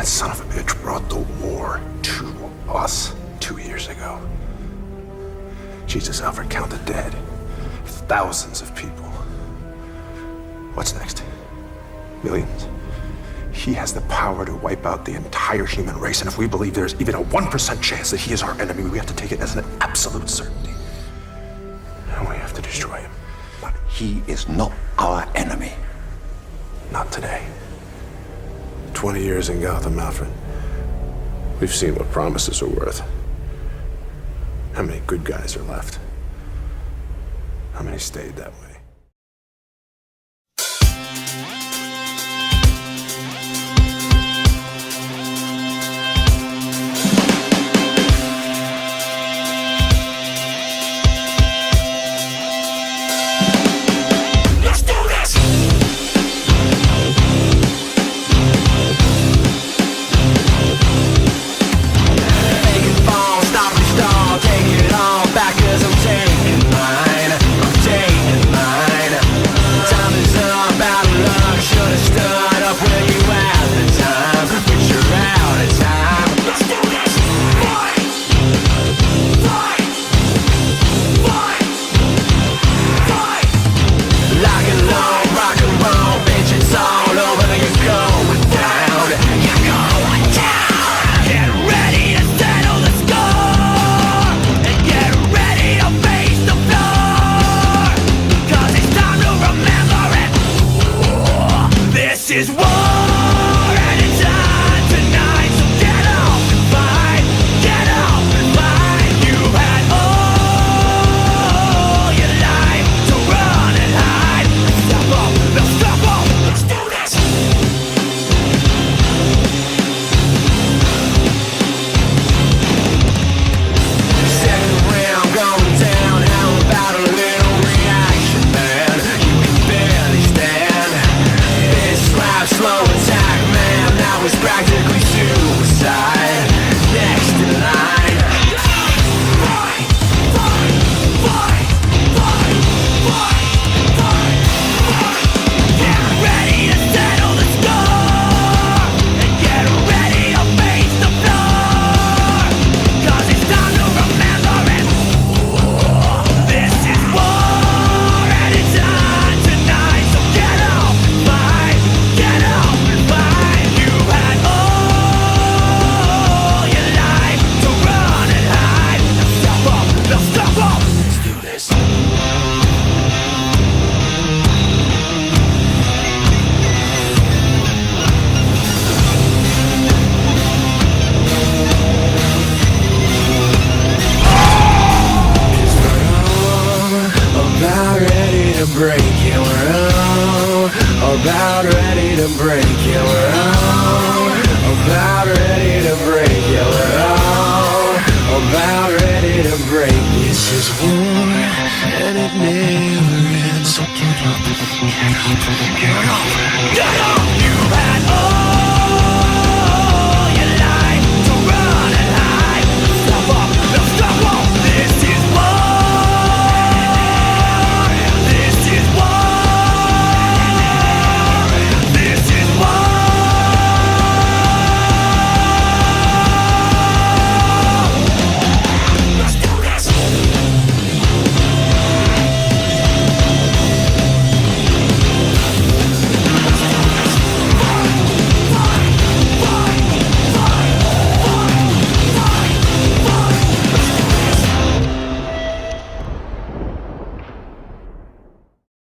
That son of a bitch brought the war to us 2 years ago. Jesus, Alfred, count the dead. Thousands of people. What's next? Millions? He has the power to wipe out the entire human race, and if we believe there's even a 1% chance that he is our enemy, we have to take it as an absolute certainty. And we have to destroy him. But he is not our enemy. Not today. 20 years in Gotham, Alfred. We've seen what promises are worth. How many good guys are left? How many stayed that way? Is war and it's on tonight, so get up and fight, get up and fight. You've had all your life to run and hide. Step up, now step up, let's do this. Second round going down, how about a little reaction, man? You can barely stand. Slow attack, man, now it's practically suicide. Next in line. Fight, fight, fight, fight, fight, fight, fight. Get ready to settle the score, and get ready to face the floor, 'cause it's time to remember it. This is war, and it's on tonight, so get up and fight. Get up and fight. You've had all your life to run and hide. Now step up, now step up. Let's do this. About ready to break you, we're all about ready to break you, we're all about ready to break you, we're all about ready to break. This is war and it never ends, so get up, get up, get up.